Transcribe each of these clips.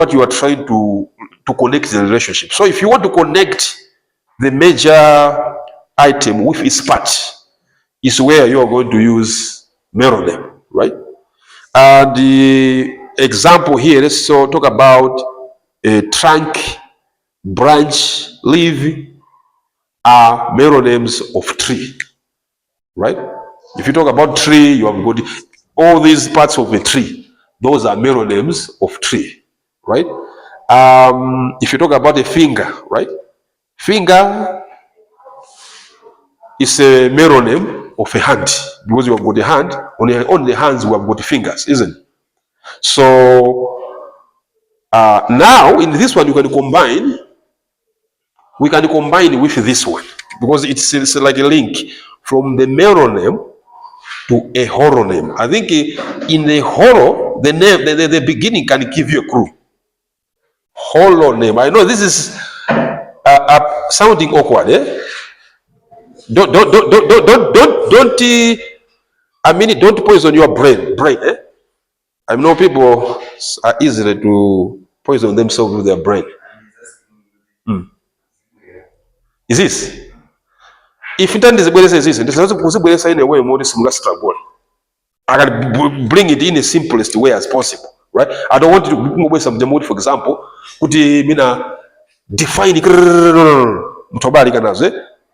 what you are trying to connect the relationship. So if you want to connect the major item with its part, is where you are going to use meronym, right? And the example here, let's so talk about a trunk, branch, leaf are meronyms of tree, right? If you talk about tree, you have got all these parts of a tree. Those are meronyms of tree, right? If you talk about a finger, right? Finger is a meronym of a hand because you have got a hand. On the hands, we have got fingers, isn't it? So now in this one, we can combine with this one because it's like a link from the meronym to a horonym. I think in the horo, the name, the beginning can give you a clue. Holonym. I know this is sounding awkward, eh? Don't. I mean, don't poison your brain, eh? I know people are easily to poison themselves with their brain. Is this? If internet is going to say this, there's also possible in a way more similar struggle. I can bring it in the simplest way as possible, right? I don't want you to bring away some demo, for example, could mina define it,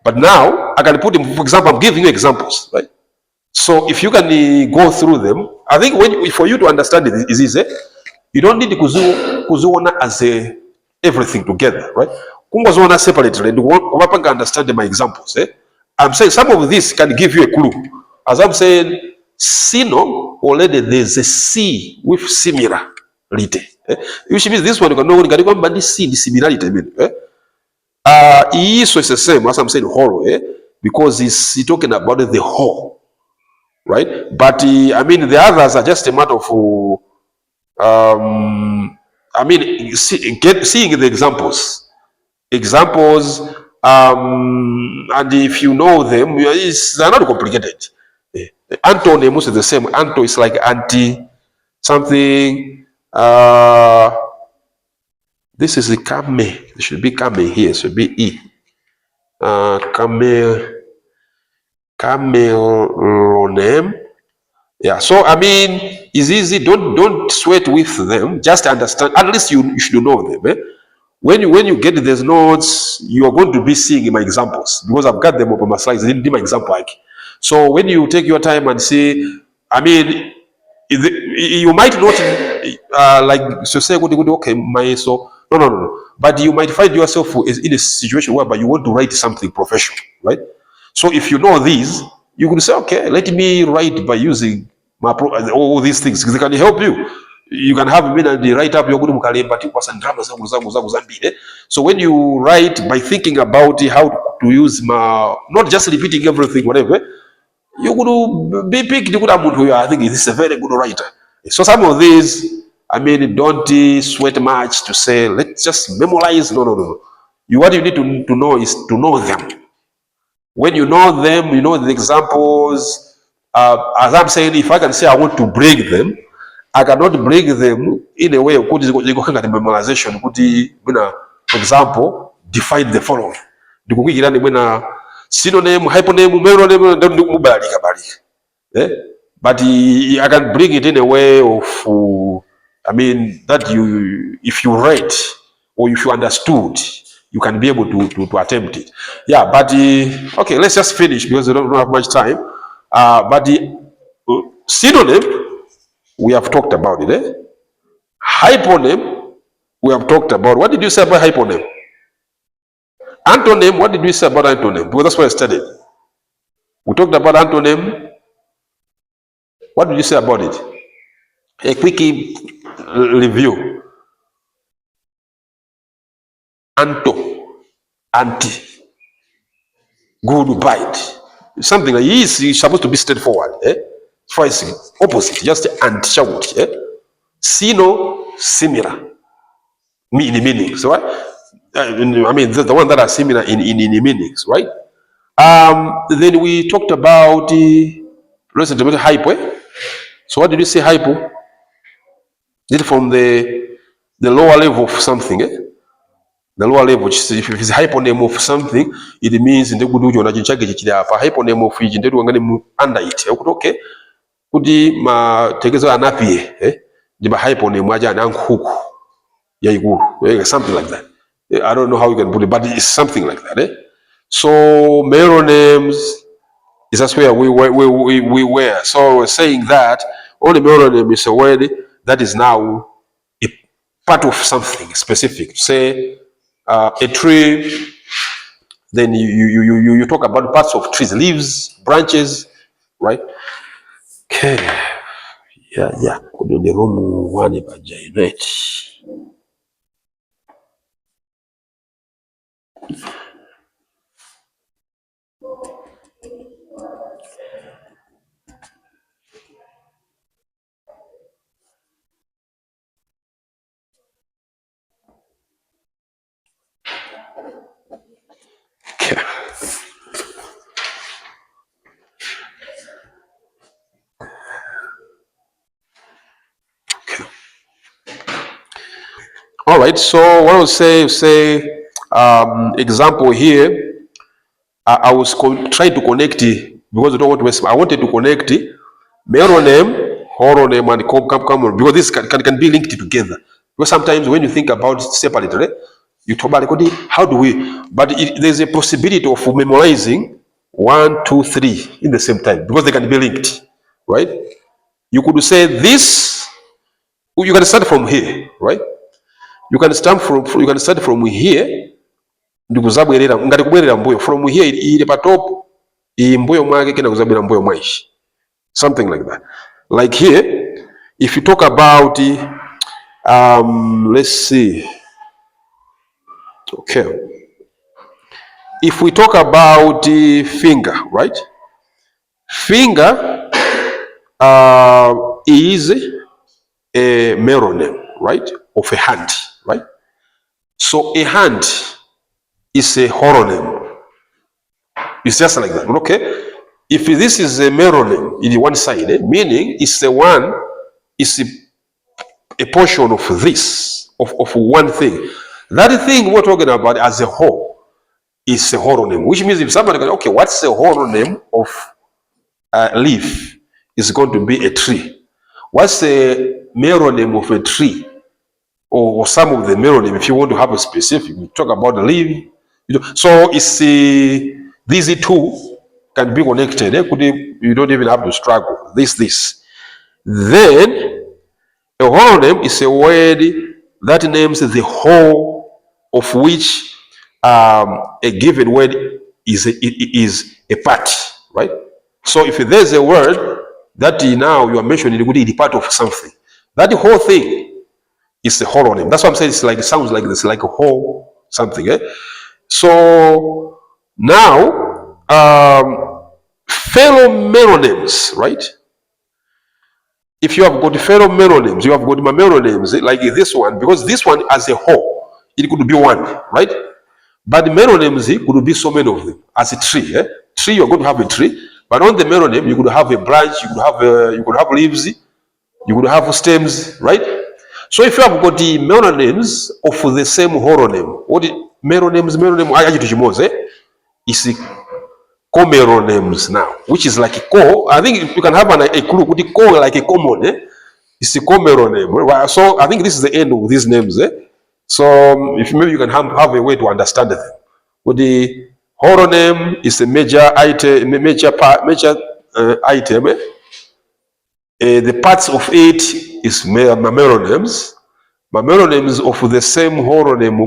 but now I can put them, for example, I'm giving you examples, right? So if you can go through them, I think for you to understand it is easy. You don't need to kuzuona as everything together, right? Kungozuona separately, and understand my examples. I'm saying some of this can give you a clue. As I'm saying, sino already there's a C with similarity. Which means this one you can know when you can see the similarity. So it's the same as I'm saying whole, because he's talking about the whole, right? But I mean the others are just a matter of I mean seeing the examples, and if you know them, they're not complicated. Antonym is the same. Anto is like anti something. This is the kame. It should be kame here. It should be e. Cameronem. Yeah. So I mean, it's easy. Don't sweat with them. Just understand. At least you should know them. When you get these notes, you are going to be seeing my examples because I've got them up on my slides. I didn't do my example like. So when you take your time and see, I mean, you might not like so say okay, no. But you might find yourself in a situation whereby you want to write something professional, right? So if you know these, you could say, okay, let me write by using all these things because they can help you. You can have the write up your so when you write by thinking about how to use not just repeating everything, whatever, you could be picked. I think this is a very good writer. So some of these, I mean, don't sweat much to say, let's just memorize. No. What you need to know is to know them. When you know them, you know the examples. As I'm saying, if I can say I want to break them, I cannot break them in a way of memorization. For example, define the following. Synonym, hyponym, but I can bring it in a way of, I mean, that if you read or if you understood, you can be able to attempt it. Yeah, but okay, let's just finish because we don't have much time. But the synonym, we have talked about it. Hyponym, we have talked about. What did you say about hyponym? Antonym, what did we say about antonym? Because that's what I studied. We talked about antonym. What did you say about it? A quick review. Anto, anti, good, bite. Something like this is supposed to be straightforward. Twice opposite, just anti, shout. Sino, similar. In the meanings, right? I mean, the one that are similar in the meanings, right? Then we talked about hypo. So what did you say hypo? Is it from the the lower level of something, the lower level, if it's hyponym of something, it means in the good ujo na chinchage chichida apa hyponym of iji ndetu wangani under it. Okay, kuti ma tegezo anapie, di ma hyponym aja anankuku ya iguru, something like that. I don't know how you can put it, but it's something like that. So middle names is that's where we were. So we're saying that only middle name is a word that is now a part of something specific. Say a tree, then you talk about parts of trees, leaves, branches, right? Okay. Yeah. Could the room one by Janet. Okay. All right, so what I would say, example here, I was trying to connect it because I don't want to waste. I wanted to connect it, middle name, horror name, and common because this can be linked together. Because sometimes when you think about it separately, you talk about how do we? But there's a possibility of memorizing 1, 2, 3 in the same time because they can be linked, right? You could say this. You can start from here, right? You can start from here ndikuzabwerera ngati kubwerera mbuyo from here ile pa top mbuyo mwake kena kuzabwera mbuyo mwaishi, something like that. Like here if you talk about let's see, okay, if we talk about finger, right? Finger is a middle name, right, of a hand, right? So a hand is a horonym. It's just like that. Okay. If this is a meronym in one side, meaning it's the one, it's a portion of this, of one thing. That thing we're talking about as a whole is a horonym, which means if somebody goes, okay, what's the horonym of a leaf? It's going to be a tree. What's the meronym of a tree? Or some of the meronym, if you want to have a specific, we talk about the leaf. So it's these two can be connected. You don't even have to struggle. This. Then a holonym is a word that names the whole of which a given word is a part, right? So if there's a word that now you are mentioning, it would be part of something. That whole thing is a holonym. That's what I'm saying. It's like, it sounds like this, like a whole something. So now, fellow meronyms, right? If you have got fellow meronyms, you have got my meronyms like this one, because this one as a whole, it could be one, right? But the meronyms could be so many of them. As a tree, tree, you're going to have a tree, but on the meronym, you could have a branch, you could have leaves, you could have stems, right? So if you have got the meronyms of the same horonym, what the meronyms, is co-meronyms now, which is like a co. I think you can have a clue. Would the co like a common? It's a co-meronym. So I think this is the end of these names. So if maybe you can have a way to understand them. But the horonym is a major item, item. The parts of it is meronyms. Meronyms of the same horonym,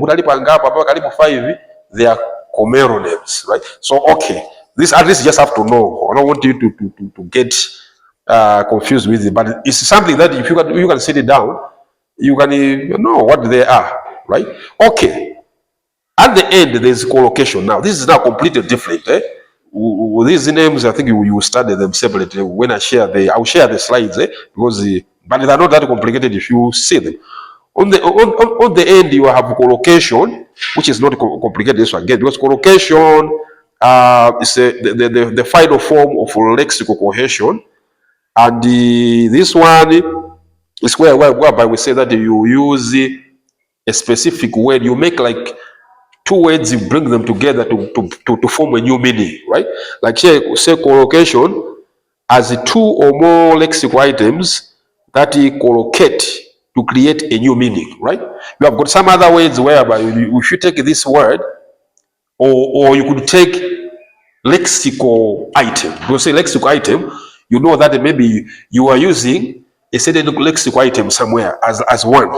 5, they are comeronyms, right? So okay, this at least you just have to know. I don't want you to get confused with it, but it's something that if you can sit it down, you can know what they are, right? Okay. At the end, there's collocation. Now, this is now completely different. These names, I think you will study them separately. When I will share the slides, because but they're not that complicated if you see them. On the end, you have collocation, which is not complicated this one again, because collocation is the final form of lexical cohesion, and this one is whereby we say that you use a specific word, you make like two words, you bring them together to form a new meaning, right? Like here, say collocation as two or more lexical items that collocate to create a new meaning, right? You have got some other words whereby if you take this word, or you could take lexical item. You say lexical item, you know that maybe you are using a certain lexical item somewhere as one.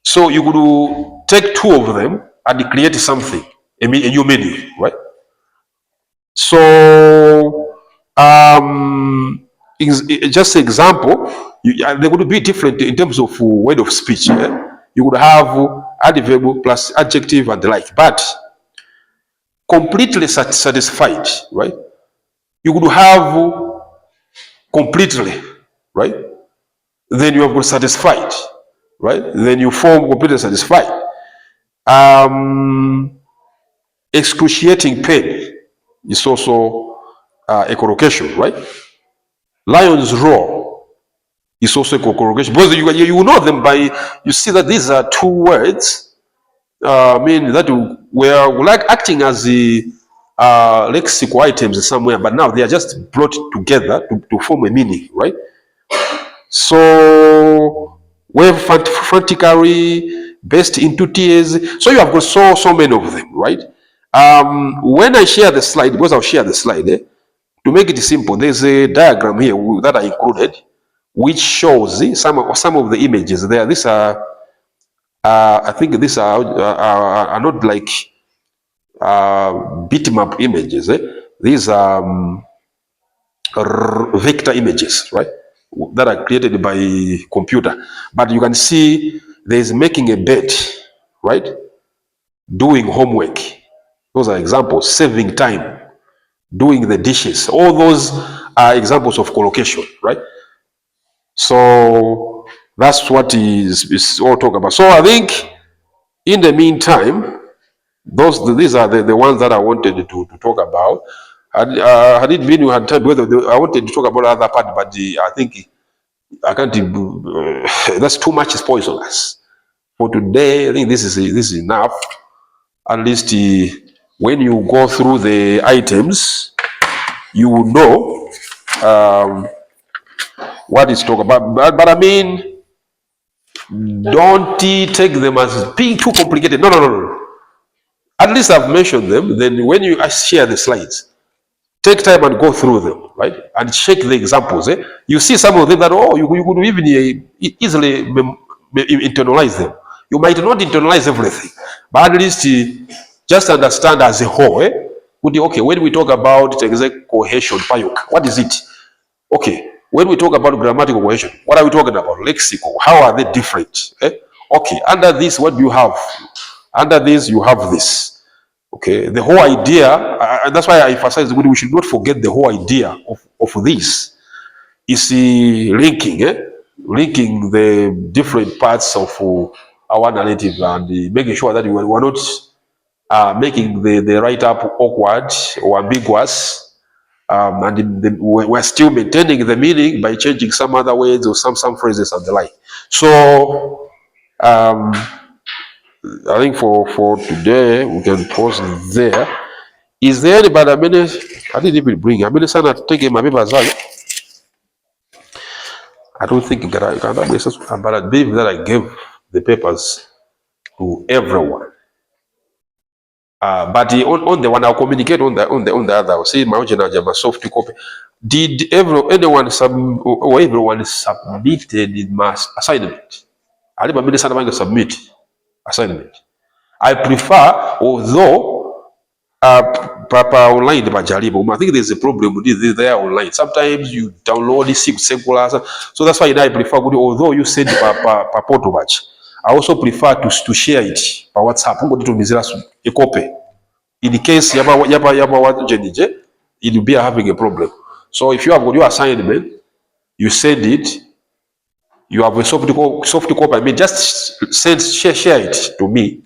So you could take two of them and create something, a new meaning, right? So, just example, they would be different in terms of word of speech. You would have adverb plus adjective and the like, but completely satisfied, right? You could have completely, right? Then you have got satisfied, right? Then you form completely satisfied. Excruciating pain is also a collocation, right? Lion's roar is also a collocation, because you know them by, you see that these are two words, I mean, that were like acting as the lexical items somewhere, but now they are just brought together to form a meaning, right? So, wave frantically, burst into tears. So you have got so many of them, right? When I share the slide, because I'll share the slide, to make it simple, there's a diagram here that I included, which shows some of the images there. These are, I think these are not like bitmap images. These are vector images, right? That are created by computer. But you can see there's making a bed, right? Doing homework. Those are examples. Saving time, doing the dishes. All those are examples of collocation, right? So that's what is all talk about. So I think in the meantime, these are the ones that I wanted to talk about. Had it been you had time, whether I wanted to talk about other part, but I think I can't. That's too much is poisonous. For today, I think this is enough. At least when you go through the items, you will know what is talk about. But I mean, don't take them as being too complicated. No. At least I've mentioned them. Then when you share the slides, take time and go through them, right? And check the examples. You see some of them that, oh, you could even easily internalize them. You might not internalize everything, but at least just understand as a whole. Okay, when we talk about exact cohesion, what is it? Okay, when we talk about grammatical cohesion, what are we talking about? Lexical, how are they different? Okay, under this, what do you have? Under this, you have this. Okay, the whole idea, and that's why I emphasize we should not forget the whole idea of this is linking, linking the different parts of our narrative and making sure that we're not making the write-up awkward or ambiguous, and we're still maintaining the meaning by changing some other words or some phrases and the like. So I think for today we can pause there. Is there anybody? I didn't even bring. I mean, sana take my papers. I don't think that I can. But I believe that I gave the papers to everyone. But on the one I'll communicate on the other. I'll say my original my soft copy. Did anyone or everyone submitted my assignment? I didn't submit assignment. I prefer, although Papa online majaribu. I think there's a problem with this there online. Sometimes you download this secular, so that's why I prefer. Although you send Papa photo batch, I also prefer to share it by WhatsApp. A copy. In the case yaba what jenije, it will be having a problem. So if you have got your assignment, you send it. You have a soft copy. I mean, just share it to me.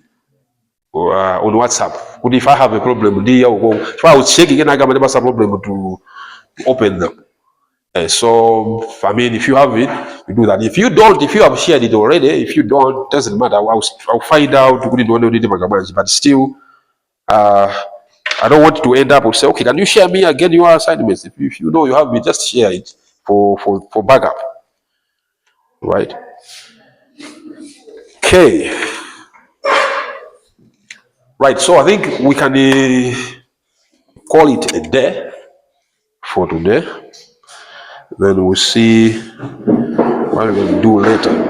On WhatsApp. If I have a problem, if I was checking and I got a problem to open them. So, I mean, if you have it, you do that. If you don't, if you have shared it already, if you don't, doesn't matter. I'll find out. But still, I don't want to end up with say, okay, can you share me again your assignments? If you know you have it, just share it for backup, right? Okay, right. So I think we can call it a day for today. Then we'll see what we're going to do later.